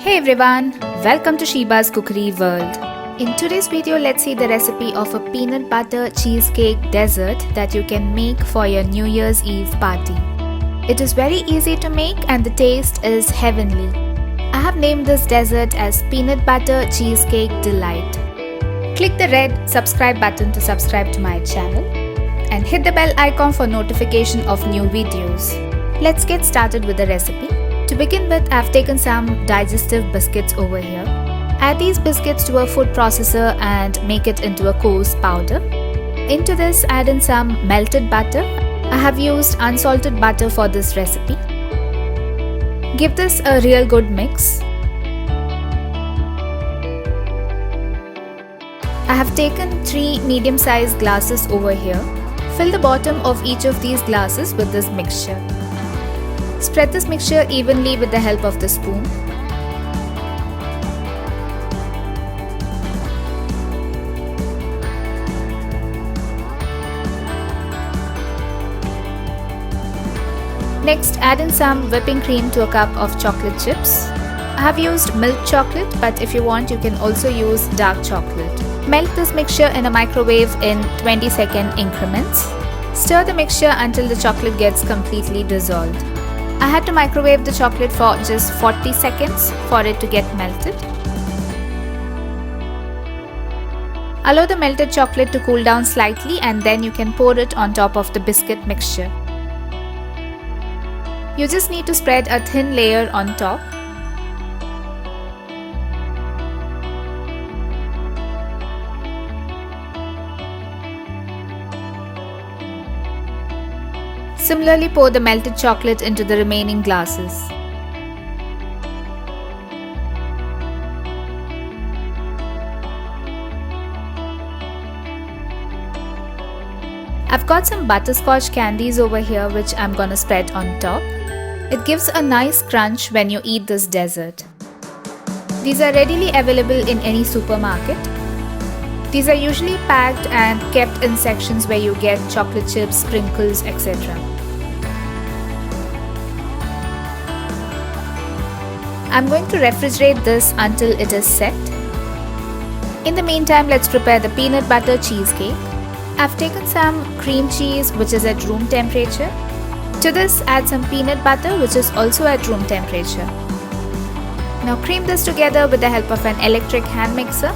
Hey everyone, welcome to Sheeba's Cookery World. In today's video, let's see the recipe of a peanut butter cheesecake dessert that you can make for your New Year's Eve party. It is very easy to make and the taste is heavenly. I have named this dessert as Peanut Butter Cheesecake Delight. Click the red subscribe button to subscribe to my channel and hit the bell icon for notification of new videos. Let's get started with the recipe. To begin with, I've taken some digestive biscuits over here. Add these biscuits to a food processor and make it into a coarse powder. Into this, add in some melted butter. I have used unsalted butter for this recipe. Give this a real good mix. I have taken 3 medium-sized glasses over here. Fill the bottom of each of these glasses with this mixture. Spread this mixture evenly with the help of the spoon. Next, add in some whipping cream to a cup of chocolate chips. I have used milk chocolate, but if you want, you can also use dark chocolate. Melt this mixture in a microwave in 20-second increments. Stir the mixture until the chocolate gets completely dissolved. I had to microwave the chocolate for just 40 seconds for it to get melted. Allow the melted chocolate to cool down slightly and then you can pour it on top of the biscuit mixture. You just need to spread a thin layer on top. Similarly, pour the melted chocolate into the remaining glasses. I've got some Butterscotch Candies over here which I'm gonna spread on top. It gives a nice crunch when you eat this dessert. These are readily available in any supermarket. These are usually packed and kept in sections where you get chocolate chips, sprinkles, etc. I'm going to refrigerate this until it is set. In the meantime, let's prepare the peanut butter cheesecake. I've taken some cream cheese which is at room temperature. To this, add some peanut butter which is also at room temperature. Now cream this together with the help of an electric hand mixer.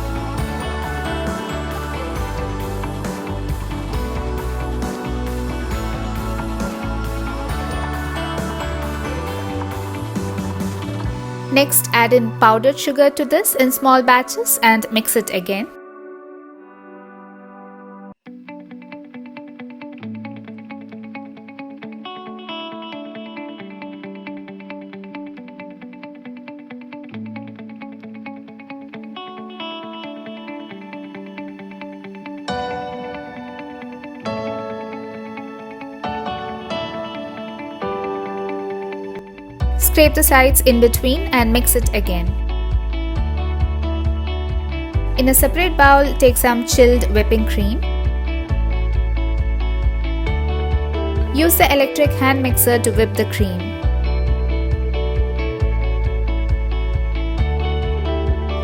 Next, add in powdered sugar to this in small batches and mix it again. Scrape the sides in between and mix it again. In a separate bowl, take some chilled whipping cream. Use the electric hand mixer to whip the cream.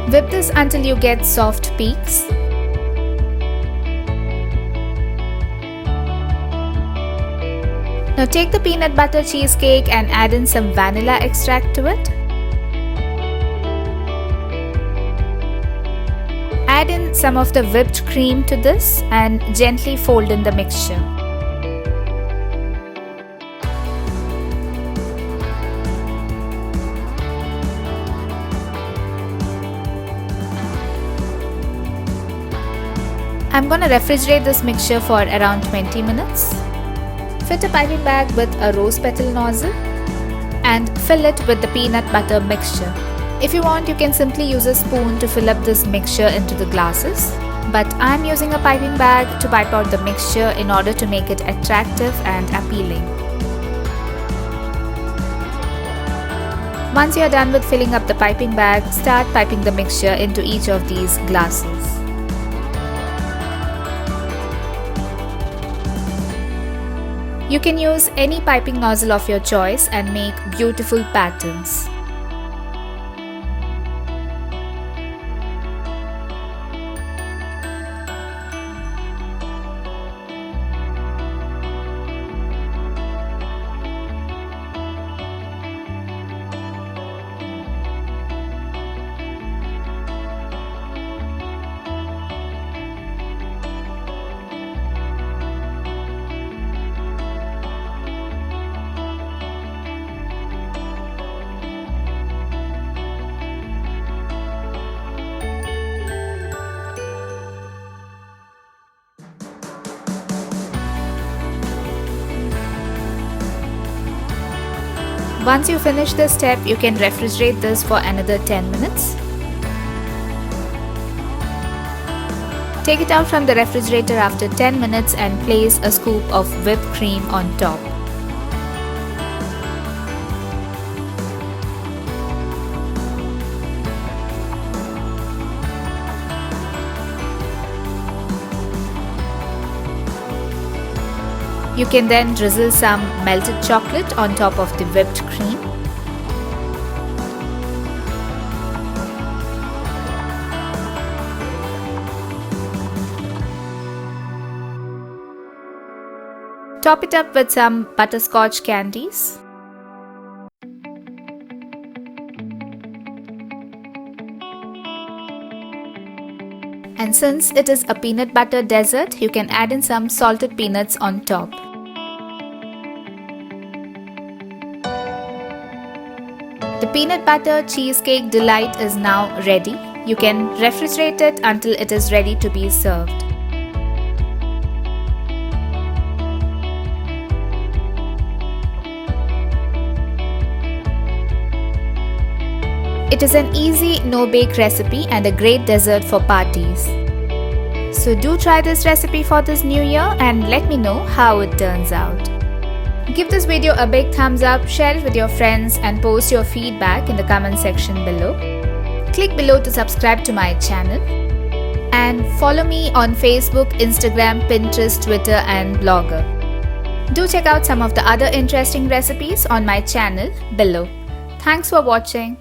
Whip this until you get soft peaks. Now take the peanut butter cheesecake and add in some vanilla extract to it. Add in some of the whipped cream to this and gently fold in the mixture. I'm gonna refrigerate this mixture for around 20 minutes. Fit a piping bag with a rose petal nozzle and fill it with the peanut butter mixture. If you want, you can simply use a spoon to fill up this mixture into the glasses. But I'm using a piping bag to pipe out the mixture in order to make it attractive and appealing. Once you're done with filling up the piping bag, start piping the mixture into each of these glasses. You can use any piping nozzle of your choice and make beautiful patterns. Once you finish this step, you can refrigerate this for another 10 minutes. Take it out from the refrigerator after 10 minutes and place a scoop of whipped cream on top. You can then drizzle some melted chocolate on top of the whipped cream. Top it up with some butterscotch candies. And since it is a peanut butter dessert, you can add in some salted peanuts on top. The Peanut Butter Cheesecake Delight is now ready. You can refrigerate it until it is ready to be served. It is an easy no-bake recipe and a great dessert for parties. So do try this recipe for this new year and let me know how it turns out. Give this video a big thumbs up, share it with your friends and post your feedback in the comment section below. Click below to subscribe to my channel. And follow me on Facebook, Instagram, Pinterest, Twitter and Blogger. Do check out some of the other interesting recipes on my channel below. Thanks for watching.